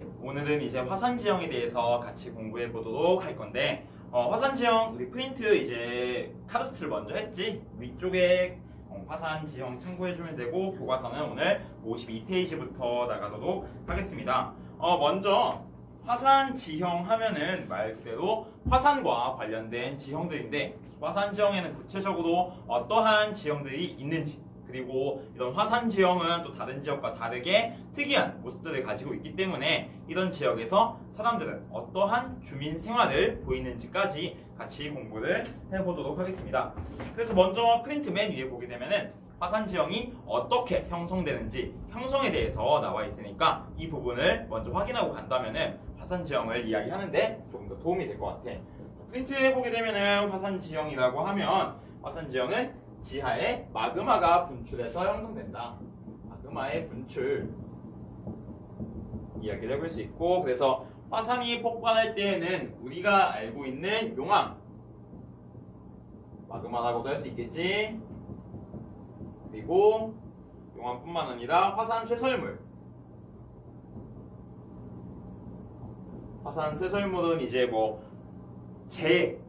오늘은 이제 화산 지형에 대해서 같이 공부해 보도록 할 건데, 화산 지형 우리 프린트 이제 카드스트를 먼저 했지. 위쪽에 화산 지형 참고해주면 되고, 교과서는 오늘 52페이지부터 나가도록 하겠습니다. 먼저 화산 지형 하면은 말 그대로 화산과 관련된 지형들인데, 화산 지형에는 구체적으로 어떠한 지형들이 있는지, 그리고 이런 화산 지형은 또 다른 지역과 다르게 특이한 모습들을 가지고 있기 때문에 이런 지역에서 사람들은 어떠한 주민 생활을 보이는지까지 같이 공부를 해보도록 하겠습니다. 그래서 먼저 프린트 맨 위에 보게 되면은 화산 지형이 어떻게 형성되는지 형성에 대해서 나와 있으니까 이 부분을 먼저 확인하고 간다면은 화산 지형을 이야기하는데 조금 더 도움이 될 것 같아. 프린트에 보게 되면은 화산 지형이라고 하면 화산 지형은 지하에 마그마가 분출해서 형성된다. 마그마의 분출 이야기를 해볼 수 있고, 그래서 화산이 폭발할 때에는 우리가 알고 있는 용암 마그마라고도 할 수 있겠지. 그리고 용암뿐만 아니라 화산 쇠설물, 화산 쇠설물은 이제 뭐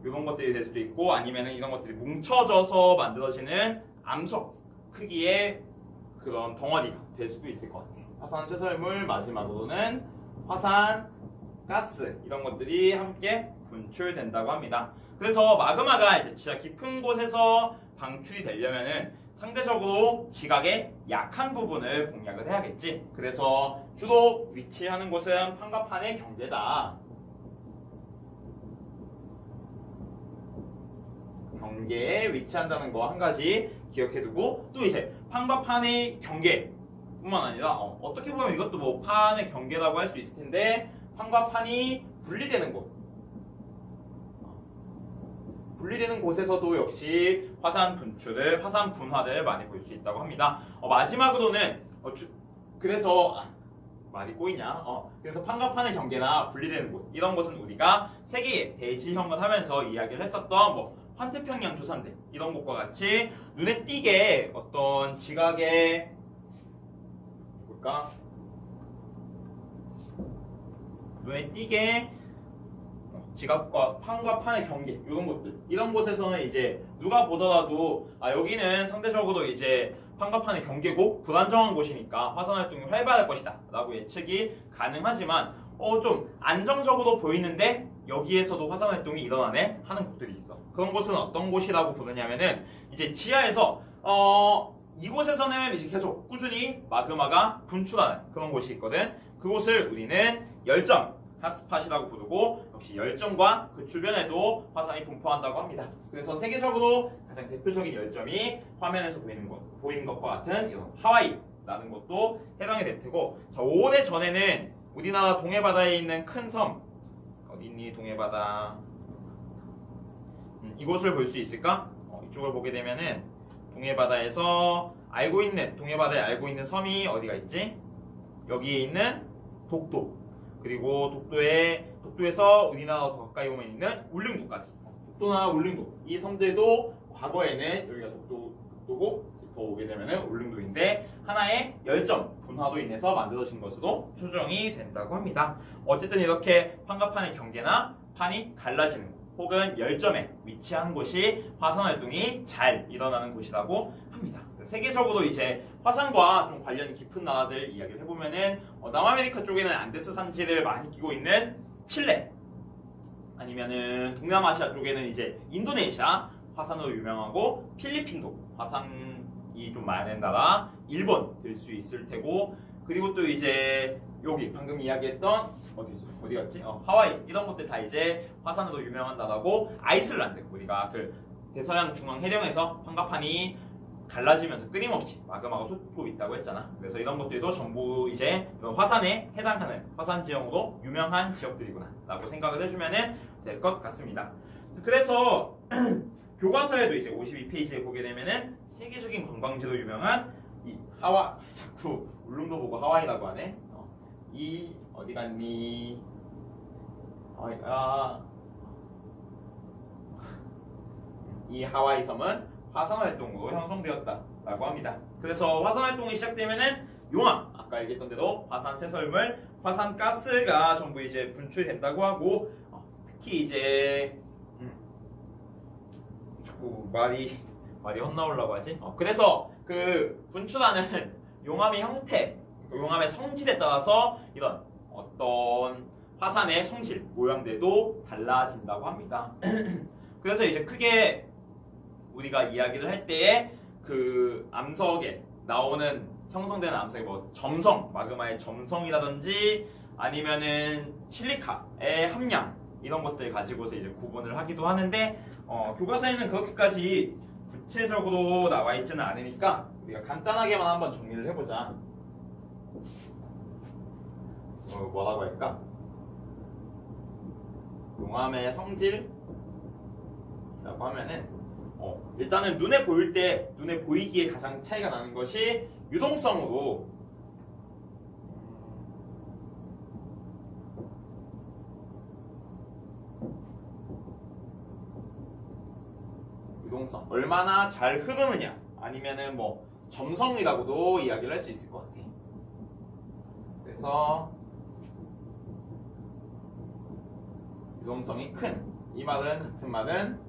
이런 것들이 될 수도 있고, 아니면은 이런 것들이 뭉쳐져서 만들어지는 암석 크기의 그런 덩어리가 될 수도 있을 것 같아요. 화산 쇠설물, 마지막으로는 화산 가스, 이런 것들이 함께 분출된다고 합니다. 그래서 마그마가 이제 지하 깊은 곳에서 방출이 되려면은 상대적으로 지각의 약한 부분을 공략을 해야겠지. 그래서 주로 위치하는 곳은 판과판의 경계다. 경계에 위치한다는 거 한 가지 기억해두고, 또 이제 판과 판의 경계뿐만 아니라 어떻게 보면 이것도 뭐 판의 경계라고 할 수 있을 텐데, 판과 판이 분리되는 곳에서도 역시 화산 분화를 많이 볼 수 있다고 합니다. 마지막으로는 그래서 말이 꼬이냐? 그래서 판과 판의 경계나 분리되는 곳, 이런 곳은 우리가 세계의 대지형을 하면서 이야기를 했었던 뭐 환태평양 조산대, 이런 곳과 같이 눈에 띄게 어떤 지각의 눈에 띄게 지각과 판과 판의 경계, 이런 곳들, 이런 곳에서는 이제 누가 보더라도 여기는 상대적으로 이제 판과 판의 경계고 불안정한 곳이니까 화산 활동이 활발할 것이다 라고 예측이 가능하지만, 좀 안정적으로 보이는데 여기에서도 화산 활동이 일어나네 하는 곳들이 있어. 그런 곳은 어떤 곳이라고 부르냐면은 이제 지하에서 이곳에서는 이제 계속 꾸준히 마그마가 분출하는 그런 곳이 있거든. 그곳을 우리는 열정 핫스팟이라고 부르고, 역시 열정과 그 주변에도 화산이 분포한다고 합니다. 그래서 세계적으로 가장 대표적인 열점이 화면에서 보이는 것과 같은 이런 하와이라는 곳도 해당이 될 테고, 자, 오래 전에는 우리나라 동해바다에 있는 큰 섬, 어디 있니 동해바다, 이곳을 볼 수 있을까? 이쪽을 보게 되면은 동해바다에 알고 있는 섬이 어디가 있지? 여기에 있는 독도, 그리고 독도에서 우리나라 더 가까이 오면 있는 울릉도까지, 독도나 울릉도, 이 섬들도 과거에는 여기가 독도고 더 오게 되면은 울릉도인데 하나의 열점 분화로 인해서 만들어진 것으로 추정이 된다고 합니다. 어쨌든 이렇게 판과 판의 경계나 판이 갈라지는 곳, 혹은 열점에 위치한 곳이 화산 활동이 잘 일어나는 곳이라고 합니다. 세계적으로 이제 화산과 좀 관련 깊은 나라들 이야기를 해보면은 남아메리카 쪽에는 안데스 산지를 많이 끼고 있는 칠레, 아니면은 동남아시아 쪽에는 이제 인도네시아 화산으로 유명하고, 필리핀도 화산이 좀 많은 나라 일본 될 수 있을 테고, 그리고 또 이제 여기 방금 이야기했던 어디 갔지? 하와이, 이런 것들 다 이제 화산으로 유명한 나라고, 아이슬란드, 우리가 그 대서양 중앙 해령에서 판과판이 갈라지면서 끊임없이 마그마가 솟고 있다고 했잖아. 그래서 이런 것들도 전부 이제 이런 화산에 해당하는 화산 지형으로 유명한 지역들이구나 라고 생각을 해주면 될 것 같습니다. 그래서 교과서에도 이제 52페이지에 보게 되면은 세계적인 관광지로 유명한 이 자꾸 울릉도 보고 하와이라고 하네. 이 어디 갔니? 이 하와이 섬은 화산 활동으로 형성되었다라고 합니다. 그래서 화산 활동이 시작되면은 용암, 아까 얘기했던 대로 화산 쇄설물, 화산 가스가 전부 이제 분출된다고 하고, 특히 이제 자꾸 말이 헛나오려고 하지? 그래서 그 분출하는 용암의 형태, 용암의 성질에 따라서 이런 어떤 화산의 성질, 모양들도 달라진다고 합니다. 그래서 이제 크게 우리가 이야기를 할 때에 그 암석에 나오는 형성되는 암석이 뭐 점성, 마그마의 점성이라든지 아니면은 실리카의 함량 이런 것들 가지고서 이제 구분을 하기도 하는데 교과서에는 그렇게까지 구체적으로 나와 있지는 않으니까 우리가 간단하게만 한번 정리를 해보자. 뭐라고 할까? 용암의 성질이라고 하면은 일단은 눈에 보일 때 눈에 보이기에 가장 차이가 나는 것이 유동성으로 유동성 얼마나 잘 흐르느냐 아니면은 뭐 점성이라고도 이야기를 할 수 있을 것 같아. 그래서 유동성이 큰 이 말은 같은 말은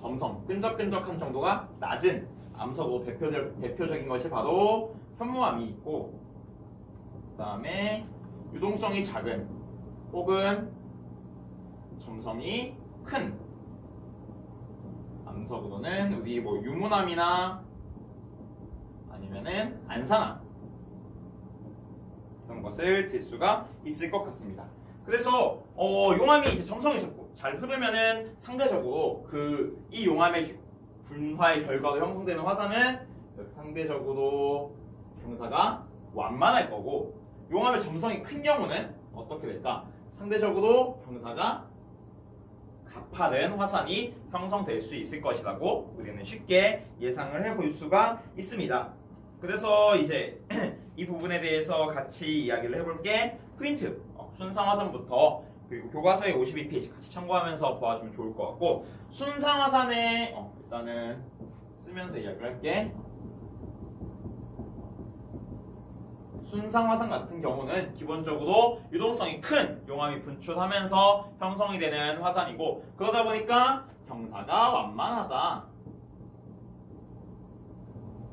점성, 끈적끈적한 정도가 낮은 암석으로 대표적인 것이 바로 현무암이 있고, 그 다음에 유동성이 작은 혹은 점성이 큰 암석으로는 우리 뭐 유문암이나 아니면은 안산암 이런 것을 들 수가 있을 것 같습니다. 그래서 용암이 이제 점성이 작고 잘 흐르면은 상대적으로 이 용암의 분화의 결과로 형성되는 화산은 상대적으로 경사가 완만할 거고, 용암의 점성이 큰 경우는 어떻게 될까? 상대적으로 경사가 가파른 화산이 형성될 수 있을 것이라고 우리는 쉽게 예상을 해볼 수가 있습니다. 그래서 이제 이 부분에 대해서 같이 이야기를 해볼게. 프린트, 순상화산부터 그리고 교과서의 52페이지 같이 참고하면서 보아주면 좋을 것 같고, 순상화산에 일단은 쓰면서 이야기를 할게. 순상화산 같은 경우는 기본적으로 유동성이 큰 용암이 분출하면서 형성이 되는 화산이고, 그러다 보니까 경사가 완만하다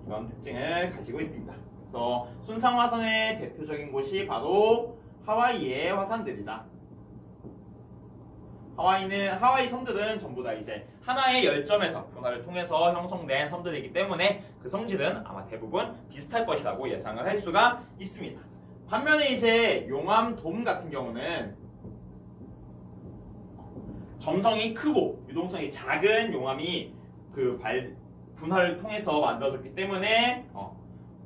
이런 특징을 가지고 있습니다. 그래서 순상화산의 대표적인 곳이 바로 하와이의 화산들이다. 하와이 섬들은 전부 다 이제 하나의 열점에서 분화를 통해서 형성된 섬들이기 때문에 그 성질은 아마 대부분 비슷할 것이라고 예상을 할 수가 있습니다. 반면에 이제 용암돔 같은 경우는 점성이 크고 유동성이 작은 용암이 분화를 통해서 만들어졌기 때문에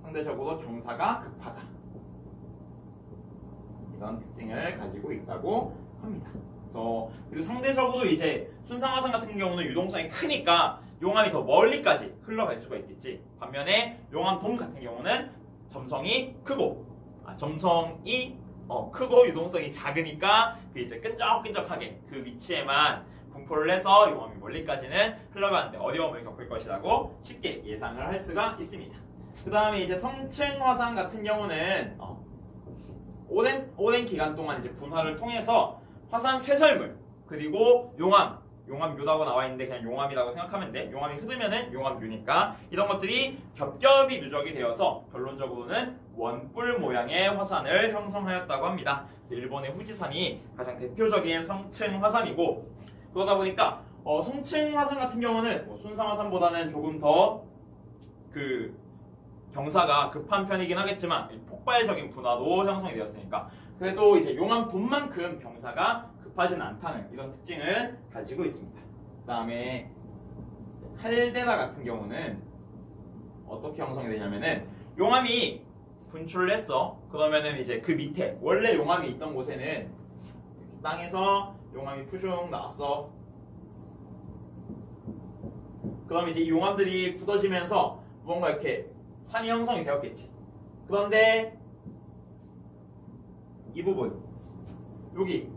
상대적으로 경사가 급하다. 이런 특징을 가지고 있다고 합니다. 그리고 상대적으로 이제 순상화산 같은 경우는 유동성이 크니까 용암이 더 멀리까지 흘러갈 수가 있겠지. 반면에 용암돔 같은 경우는 점성이 크고 유동성이 작으니까 이제 끈적끈적하게 그 위치에만 분포를 해서 용암이 멀리까지는 흘러가는데 어려움을 겪을 것이라고 쉽게 예상을 할 수가 있습니다. 그 다음에 이제 성층화산 같은 경우는 오랜 기간 동안 이제 분화를 통해서 화산 쇄설물 그리고 용암유라고 나와 있는데 그냥 용암이라고 생각하면 돼. 용암이 흐르면은 용암유니까 이런 것들이 겹겹이 누적이 되어서 결론적으로는 원뿔 모양의 화산을 형성하였다고 합니다. 그래서 일본의 후지산이 가장 대표적인 성층 화산이고, 그러다 보니까 성층 화산 같은 경우는 순상 화산보다는 조금 더 경사가 급한 편이긴 하겠지만 폭발적인 분화도 형성이 되었으니까 그래도 이제 용암돔만큼 경사가 급하지는 않다는 이런 특징을 가지고 있습니다. 그 다음에 칼데라 같은 경우는 어떻게 형성이 되냐면은 용암이 분출을 했어. 그러면은 이제 그 밑에 원래 용암이 있던 곳에는 땅에서 용암이 푸슝 나왔어. 그럼 이제 이 용암들이 굳어지면서 무언가 이렇게 산이 형성이 되었겠지. 그런데 이 부분, 여기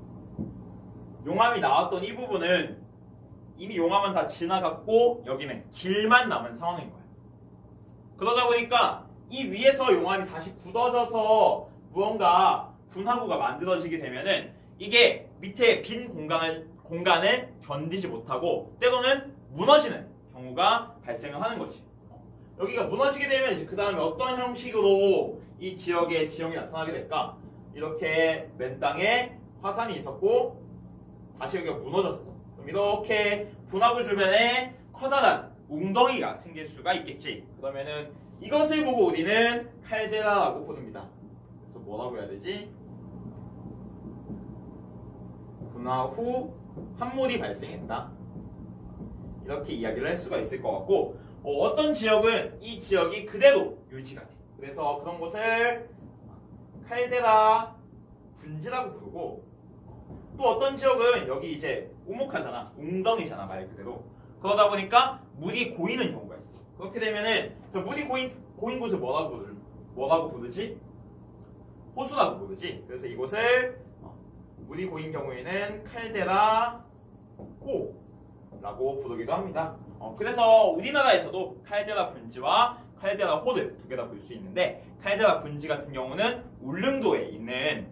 용암이 나왔던 이 부분은 이미 용암은 다 지나갔고 여기는 길만 남은 상황인 거야. 그러다 보니까 이 위에서 용암이 다시 굳어져서 무언가 분화구가 만들어지게 되면은 이게 밑에 빈 공간을 견디지 못하고 때로는 무너지는 경우가 발생을 하는 거지. 여기가 무너지게 되면 이제 그 다음에 어떤 형식으로 이 지역의 지형이 나타나게 될까? 이렇게 맨 땅에 화산이 있었고 다시 여기가 무너졌어. 그럼 이렇게 분화구 주변에 커다란 웅덩이가 생길 수가 있겠지. 그러면은 이것을 보고 우리는 칼데라라고 부릅니다. 그래서 뭐라고 해야 되지? 분화 후 함몰이 발생했다. 이렇게 이야기를 할 수가 있을 것 같고 어떤 지역은 이 지역이 그대로 유지가 돼. 그래서 그런 곳을 칼데라 분지라고 부르고 또 어떤 지역은 여기 이제 우목하잖아. 웅덩이잖아 말 그대로. 그러다 보니까 물이 고이는 경우가 있어. 그렇게 되면은 물이 고인 곳을 뭐라고 부르지? 호수라고 부르지. 그래서 이곳을 물이 고인 경우에는 칼데라 호라고 부르기도 합니다. 그래서 우리나라에서도 칼데라 분지와 칼데라 호를 두 개 다 볼 수 있는데 칼데라 분지 같은 경우는 울릉도에 있는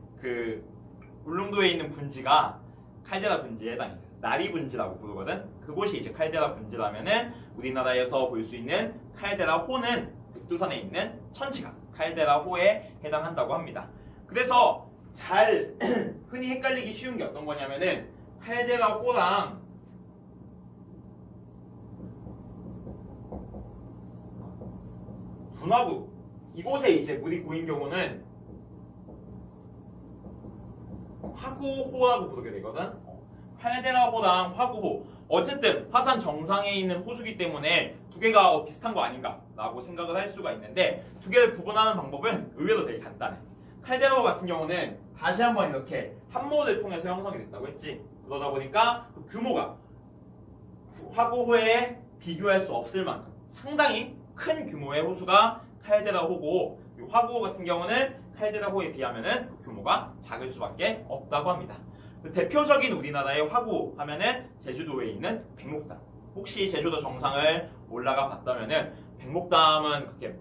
분지가 칼데라 분지에 해당해요. 나리 분지라고 부르거든. 그곳이 이제 칼데라 분지라면은 우리나라에서 볼 수 있는 칼데라 호는 백두산에 있는 천지가 칼데라 호에 해당한다고 합니다. 그래서 잘 흔히 헷갈리기 쉬운 게 어떤 거냐면은 칼데라 호랑 분화구 이곳에 이제 물이 고인 경우는 화구호라고 부르게 되거든. 칼데라호랑 화구호 어쨌든 화산 정상에 있는 호수기 때문에 두 개가 비슷한 거 아닌가라고 생각을 할 수가 있는데 두 개를 구분하는 방법은 의외로 되게 간단해. 칼데라호 같은 경우는 다시 한번 이렇게 함몰을 통해서 형성이 됐다고 했지. 그러다 보니까 그 규모가 화구호에 비교할 수 없을 만큼 상당히 큰 규모의 호수가 칼데라호고 화구호 같은 경우는 칼데라호에 비하면은 그 규모가 작을 수밖에 없다고 합니다. 대표적인 우리나라의 화구 하면은 제주도에 있는 백록담. 혹시 제주도 정상을 올라가 봤다면은 백록담은 그렇게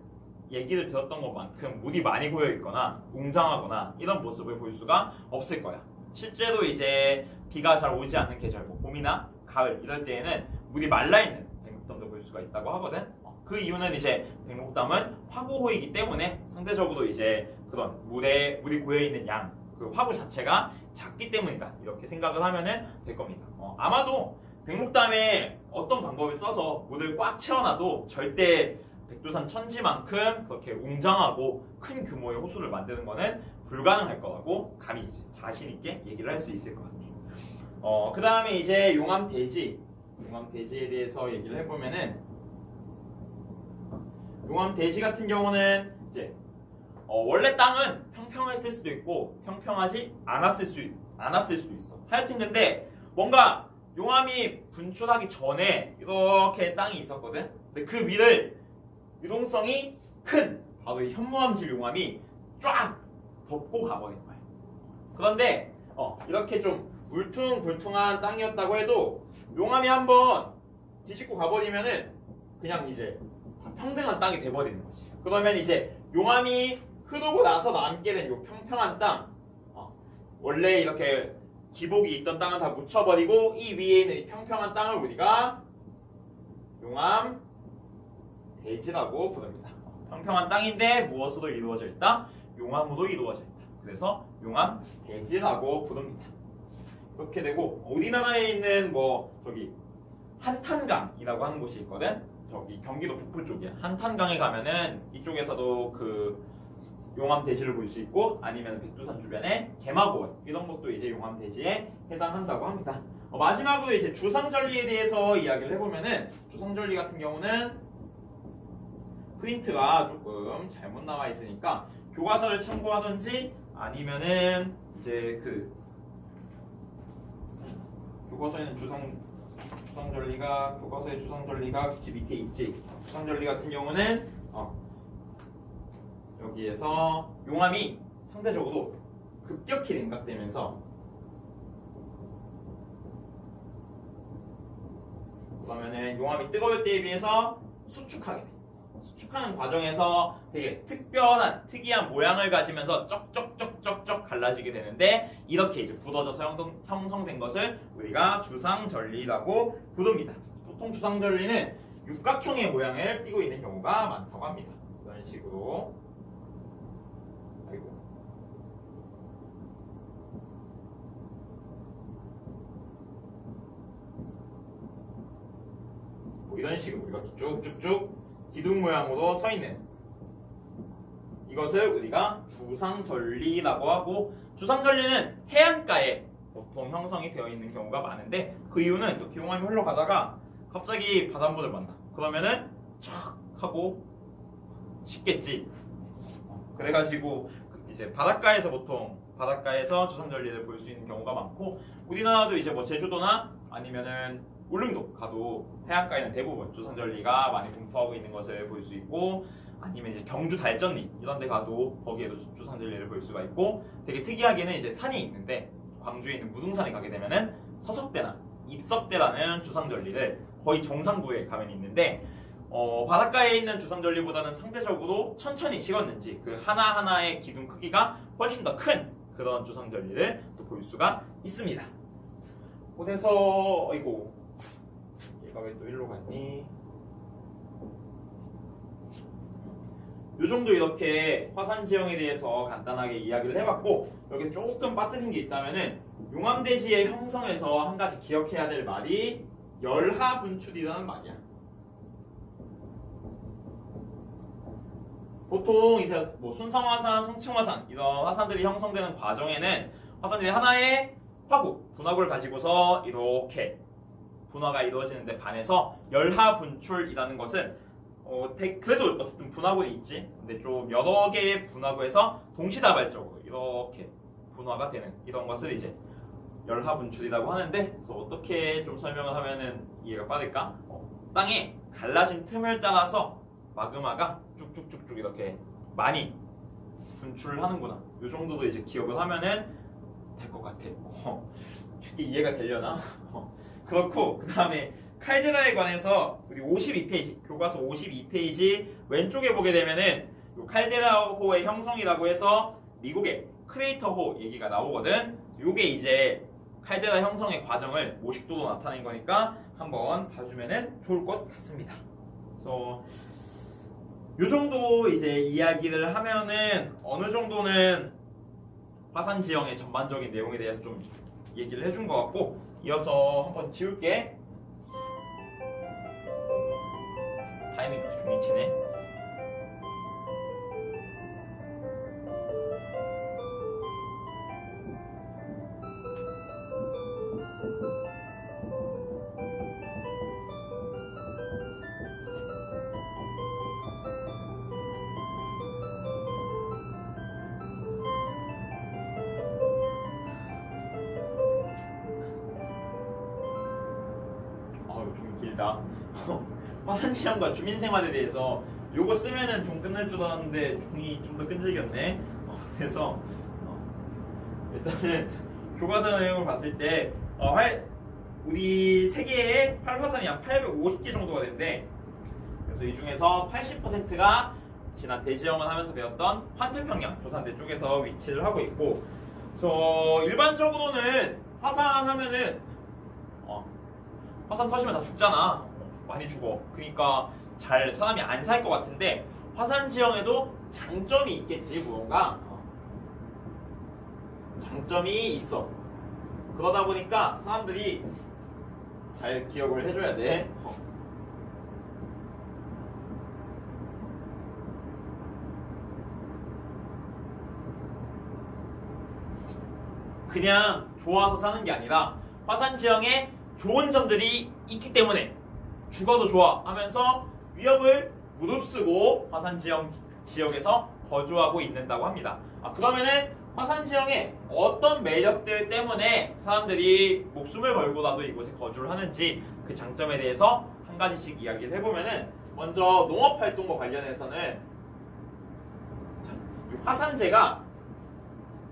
얘기를 들었던 것만큼 물이 많이 고여 있거나 웅장하거나 이런 모습을 볼 수가 없을 거야. 실제로 이제 비가 잘 오지 않는 계절, 봄이나 가을 이럴 때에는 물이 말라 있는 백록담도 볼 수가 있다고 하거든. 그 이유는 이제 백록담은 화구호이기 때문에 상대적으로 이제 그런 물이 고여 있는 양, 그 화구 자체가 작기 때문이다. 이렇게 생각을 하면은 될 겁니다. 아마도 백록담에 어떤 방법을 써서 물을 꽉 채워놔도 절대 백두산 천지만큼 그렇게 웅장하고 큰 규모의 호수를 만드는 거는 불가능할 거라고 감히 이제 자신 있게 얘기를 할 수 있을 것 같아요. 그 다음에 이제 용암대지에 대해서 얘기를 해보면은 용암대지 같은 경우는 이제 원래 땅은 평평했을 수도 있고 평평하지 않았을 수도 있어. 하여튼 근데 뭔가 용암이 분출하기 전에 이렇게 땅이 있었거든. 근데 그 위를 유동성이 큰 바로 이 현무암질 용암이 쫙 덮고 가버린 거야. 그런데 이렇게 좀 울퉁불퉁한 땅이었다고 해도 용암이 한번 뒤집고 가버리면은 그냥 이제 평등한 땅이 돼버리는 거지. 그러면 이제 용암이 흐르고 나서 남게 된 요 평평한 땅, 원래 이렇게 기복이 있던 땅은 다 묻혀버리고 이 위에 있는 이 평평한 땅을 우리가 용암 대지라고 부릅니다. 평평한 땅인데 무엇으로 이루어져 있다? 용암으로 이루어져 있다. 그래서 용암 대지라고 부릅니다. 그렇게 되고 우리나라에 있는 저기 한탄강이라고 하는 곳이 있거든. 저기 경기도 북부 쪽에 한탄강에 가면은 이쪽에서도 그 용암 대지를 볼 수 있고 아니면 백두산 주변에 개마고원 이런 것도 이제 용암 대지에 해당한다고 합니다. 마지막으로 이제 주상절리에 대해서 이야기를 해보면은 주상절리 같은 경우는 프린트가 조금 잘못 나와 있으니까 교과서를 참고하든지 아니면은 이제 그 교과서에는 교과서의 주상절리가 그치 밑에 있지. 주상절리 같은 경우는 여기에서 용암이 상대적으로 급격히 냉각되면서 그러면은 용암이 뜨거울 때에 비해서 수축하게 돼. 수축하는 과정에서 되게 특별한 특이한 모양을 가지면서 쩍쩍쩍쩍쩍 갈라지게 되는데 이렇게 이제 굳어져서 형성된 것을 우리가 주상절리라고 부릅니다. 보통 주상절리는 육각형의 모양을 띠고 있는 경우가 많다고 합니다. 이런 식으로. 아이고. 뭐 이런 식으로 이렇게 쭉쭉쭉 기둥 모양으로 서 있는 이것을 우리가 주상절리라고 하고, 주상절리는 해안가에 보통 형성이 되어 있는 경우가 많은데 그 이유는 또 기용함이 흘러가다가 갑자기 바닷물을 만나. 그러면은 촥 하고 식겠지. 그래가지고 이제 바닷가에서 주상절리를 볼 수 있는 경우가 많고, 우리나라도 이제 뭐 제주도나 아니면은 울릉도 가도 해안가에는 대부분 주상절리가 많이 분포하고 있는 것을 볼 수 있고, 아니면 이제 경주 달전리 이런 데 가도 거기에도 주상절리를 볼 수가 있고, 되게 특이하게는 이제 산이 있는데 광주에 있는 무등산에 가게 되면은 서석대나 입석대라는 주상절리를 거의 정상부에 가면 있는데, 바닷가에 있는 주상절리보다는 상대적으로 천천히 식었는지 그 하나하나의 기둥 크기가 훨씬 더 큰 그런 주상절리를 또 볼 수가 있습니다. 그래서 어이고 얘가 왜 또 일로 갔니? 요 정도 이렇게 화산지형에 대해서 간단하게 이야기를 해봤고, 여기 조금 빠뜨린 게 있다면은 용암대지의 형성에서 한 가지 기억해야 될 말이 열하분출이라는 말이야. 보통 이제 뭐 순상화산, 성층화산 이런 화산들이 형성되는 과정에는 화산들이 하나의 분화구를 가지고서 이렇게 분화가 이루어지는데 반해서 열하분출이라는 것은 그래도 어쨌든 분화구는 있지. 근데 좀 여러 개의 분화구에서 동시다발적으로 이렇게 분화가 되는 이런 것을 이제 열하분출이라고 하는데, 그래서 어떻게 좀 설명을 하면은 이해가 빠를까? 땅에 갈라진 틈을 따라서 마그마가 쭉쭉쭉쭉 이렇게 많이 분출을 하는구나. 이 정도도 이제 기억을 하면은 될 것 같아. 쉽게 이해가 되려나? 그렇고, 그 다음에 칼데라에 관해서 우리 52페이지, 교과서 52페이지 왼쪽에 보게 되면은 요 칼데라호의 형성이라고 해서 미국의 크레이터호 얘기가 나오거든. 요게 이제 칼데라 형성의 과정을 모식도로 나타낸 거니까 한번 봐주면은 좋을 것 같습니다. 그래서 요 정도 이제 이야기를 하면은 어느 정도는 화산 지형의 전반적인 내용에 대해서 좀 얘기를 해준 것 같고, 이어서 한번 지울게. 타이밍 그렇게 좀 미치네. 좀 길다. 화산지형과 주민생활에 대해서 요거 쓰면은 좀 끝날 줄 알았는데 종이 좀 더 끈질겼네. 그래서 일단은 교과서 내용을 봤을 때 우리 세계에 활화산이 약 850개 정도가 된대. 그래서 이 중에서 80%가 지난 대지형을 하면서 배웠던 환태평양 조산대 쪽에서 위치를 하고 있고, 그래서 일반적으로는 화산 하면은 화산 터지면 다 죽잖아. 많이 죽어. 그러니까 잘 사람이 안 살 것 같은데, 화산 지형에도 장점이 있겠지. 무언가 장점이 있어. 그러다 보니까 사람들이 잘 기억을 해줘야 돼. 그냥 좋아서 사는 게 아니라 화산 지형에 좋은 점들이 있기 때문에 죽어도 좋아 하면서 위협을 무릅쓰고 화산 지역에서 거주하고 있는다고 합니다. 그러면은 화산 지형에 어떤 매력들 때문에 사람들이 목숨을 걸고라도 이곳에 거주를 하는지 그 장점에 대해서 한 가지씩 이야기를 해보면은, 먼저 농업활동과 관련해서는 화산재가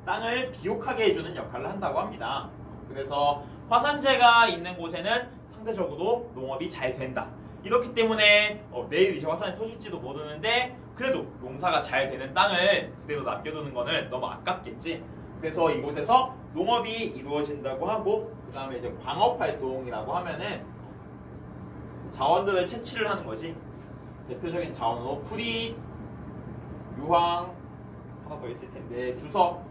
땅을 비옥하게 해주는 역할을 한다고 합니다. 그래서 화산재가 있는 곳에는 상대적으로 농업이 잘 된다. 이렇기 때문에 내일 이제 화산이 터질지도 모르는데 그래도 농사가 잘 되는 땅을 그대로 남겨두는 거는 너무 아깝겠지. 그래서 이곳에서 농업이 이루어진다고 하고, 그 다음에 이제 광업활동이라고 하면은 자원들을 채취를 하는 거지. 대표적인 자원으로 프리, 유황, 하나 더 있을 텐데 주석,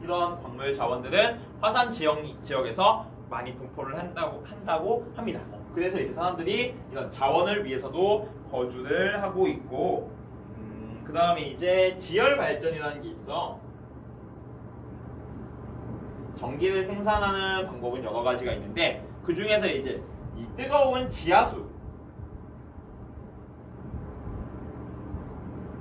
이런 광물 자원들은 화산 지역에서 많이 분포를 한다고 합니다. 그래서 이제 사람들이 이런 자원을 위해서도 거주를 하고 있고, 그 다음에 이제 지열 발전이라는 게 있어. 전기를 생산하는 방법은 여러 가지가 있는데 그 중에서 이제 이 뜨거운 지하수,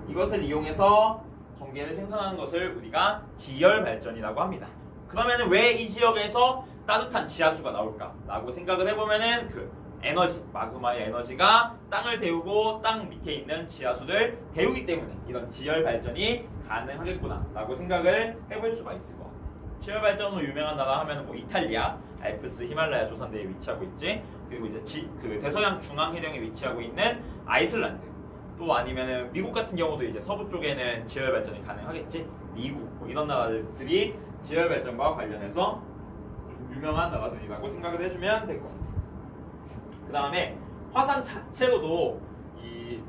이것을 이용해서 전기를 생산하는 것을 우리가 지열 발전이라고 합니다. 그러면 왜 이 지역에서 따뜻한 지하수가 나올까라고 생각을 해보면은 그 에너지, 마그마의 에너지가 땅을 데우고 땅 밑에 있는 지하수를 데우기 때문에 이런 지열 발전이 가능하겠구나라고 생각을 해볼 수가 있을 것 같아요. 지열 발전으로 유명한 나라 하면은 뭐 이탈리아, 알프스 히말라야 조산대에 위치하고 있지. 그리고 이제 그 대서양 중앙 해령에 위치하고 있는 아이슬란드. 또 아니면은 미국 같은 경우도 이제 서부 쪽에는 지열 발전이 가능하겠지. 미국 뭐 이런 나라들이 지열 발전과 관련해서 유명한 나라들이라고 생각을 해주면 될 것 같아요. 그 다음에 화산 자체로도 이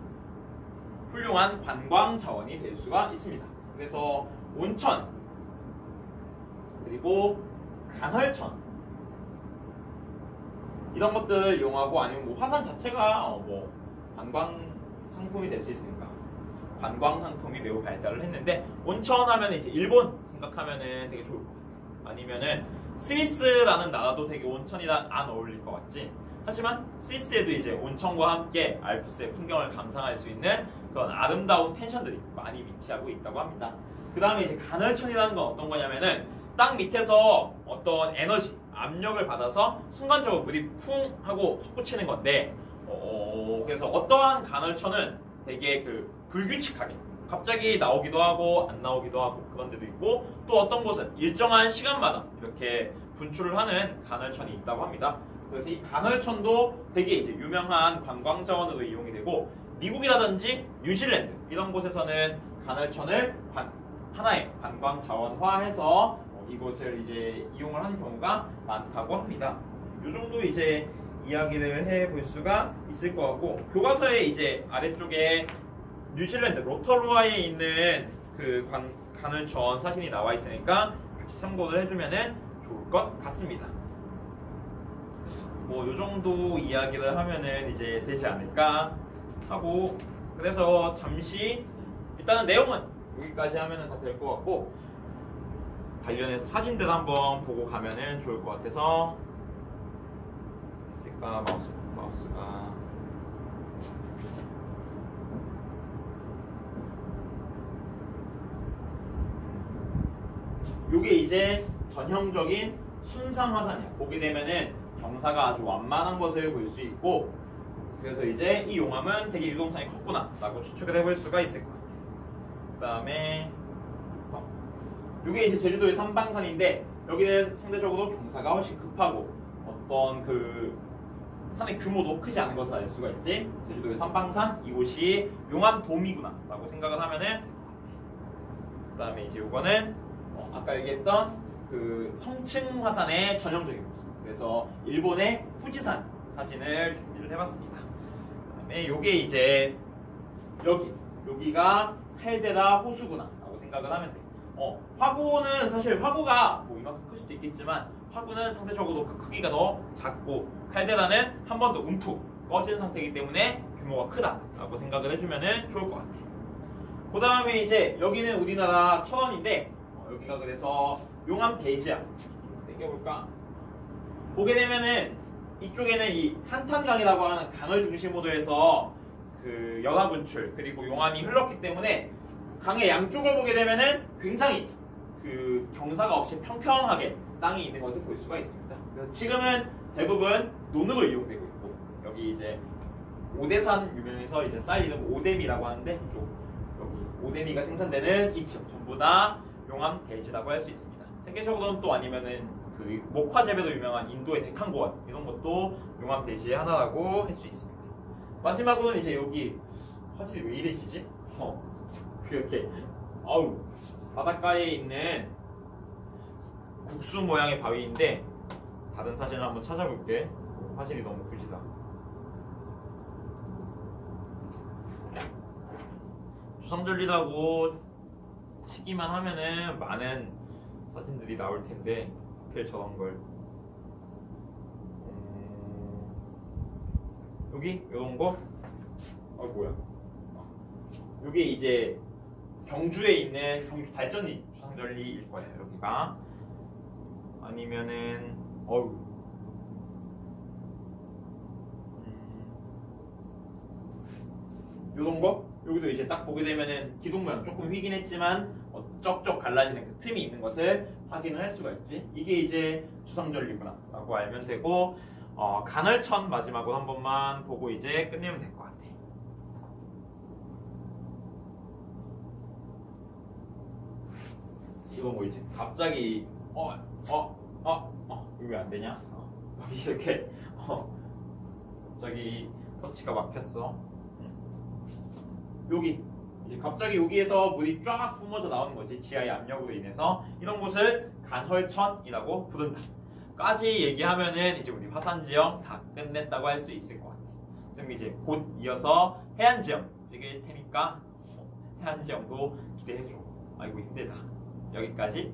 훌륭한 관광 자원이 될 수가 있습니다. 그래서 온천, 그리고 간헐천, 이런 것들을 이용하고, 아니면 뭐 화산 자체가 뭐 관광 상품이 될 수 있으니까 관광 상품이 매우 발달을 했는데, 온천 하면 이제 일본 생각하면은 되게 좋을 것 같아요. 아니면은 스위스라는 나라도 되게 온천이랑 안 어울릴 것 같지. 하지만 스위스에도 이제 온천과 함께 알프스의 풍경을 감상할 수 있는 그런 아름다운 펜션들이 많이 위치하고 있다고 합니다. 그 다음에 이제 간헐천이라는 건 어떤 거냐면은 땅 밑에서 어떤 에너지, 압력을 받아서 순간적으로 물이 쿵 하고 솟구치는 건데, 그래서 어떠한 간헐천은 되게 그 불규칙하게 갑자기 나오기도 하고 안 나오기도 하고 그런 데도 있고, 또 어떤 곳은 일정한 시간마다 이렇게 분출을 하는 간헐천이 있다고 합니다. 그래서 이 간헐천도 되게 이제 유명한 관광 자원으로 이용이 되고, 미국이라든지 뉴질랜드 이런 곳에서는 간헐천을 하나의 관광 자원화해서 이곳을 이제 이용을 하는 경우가 많다고 합니다. 이 정도 이제 이야기를 해볼 수가 있을 것 같고, 교과서에 이제 아래쪽에 뉴질랜드 로터루아에 있는 그 간헐천 사진이 나와 있으니까 같이 참고를 해주면은 좋을 것 같습니다. 뭐 이 정도 이야기를 하면은 이제 되지 않을까 하고, 그래서 잠시 일단은 내용은 여기까지 하면은 다 될 것 같고, 관련해서 사진들 한번 보고 가면은 좋을 것 같아서. 있을까? 마우스가 요게 이제 전형적인 순상 화산이야. 보게 되면은 경사가 아주 완만한 것을 볼 수 있고, 그래서 이제 이 용암은 되게 유동성이 컸구나 라고 추측을 해볼 수가 있을 것 같아요. 그 다음에 이게 이제 제주도의 삼방산인데, 여기는 상대적으로 경사가 훨씬 급하고 어떤 그 산의 규모도 크지 않은 것을 알 수가 있지. 제주도의 삼방산, 이곳이 용암돔이구나 라고 생각을 하면은. 그 다음에 이제 요거는 아까 얘기했던 그 성층 화산의 전형적인 모습. 그래서 일본의 후지산 사진을 준비를 해봤습니다. 그 다음에 요게 이제 여기가 칼데라 호수구나 라고 생각을 하면 돼. 화구는 사실 화구가 뭐 이만큼 클 수도 있겠지만, 화구는 상대적으로 그 크기가 더 작고, 칼데라는 한 번 더 움푹 꺼진 상태이기 때문에 규모가 크다라고 생각을 해주면은 좋을 것 같아요. 그 다음에 이제 여기는 우리나라 천원인데, 여기가 그래서 용암 대지야. 당겨볼까? 보게 되면은 이쪽에는 이 한탄강이라고 하는 강을 중심으로 해서 그 연화 분출 그리고 용암이 흘렀기 때문에 강의 양쪽을 보게 되면은 굉장히 그 경사가 없이 평평하게 땅이 있는 것을 볼 수가 있습니다. 그래서 지금은 대부분 논으로 이용되고 있고, 여기 이제 오대산 유명해서 이제 쌀 이름 오대미라고 하는데, 이쪽 여기 오대미가 생산되는 이 지역 전부 다 용암 대지라고 할 수 있습니다. 세계적으로는 또 아니면은 그 목화 재배로 유명한 인도의 데칸고원 이런 것도 용암 대지의 하나라고 할 수 있습니다. 마지막으로는 이제 여기 화질이 왜 이래지지? 이렇게 바닷가에 있는 국수 모양의 바위인데 다른 사진을 한번 찾아볼게. 화질이 너무 구지다. 주섬절리라고 치기만 하면은 많은 사진들이 나올 텐데 하필 저런 걸 여기 이런 거 뭐야? 여기 이제 경주에 있는 경주 달전리 주섬절리일 거예요. 여기가 아니면은 요런 거? 여기도 이제 딱 보게 되면은 기둥 모양 조금 휘긴 했지만 쩍쩍 갈라지는 그 틈이 있는 것을 확인을 할 수가 있지. 이게 이제 주섬절리구나 라고 알면 되고 간헐천 마지막으로 한 번만 보고 이제 끝내면 될 것 같아. 이거 뭐 이제 갑자기 이거 왜 안 되냐? 여기 이렇게 갑자기 터치가 막혔어. 여기 이제 갑자기 여기에서 물이 쫙 뿜어져 나오는 거지. 지하의 압력으로 인해서 이런 곳을 간헐천이라고 부른다. 까지 얘기하면은 이제 우리 화산지형 다 끝냈다고 할 수 있을 것 같아. 그럼 이제 곧 이어서 해안지형 찍을 테니까 해안지형도 기대해줘. 아이고 힘들다. 여기까지.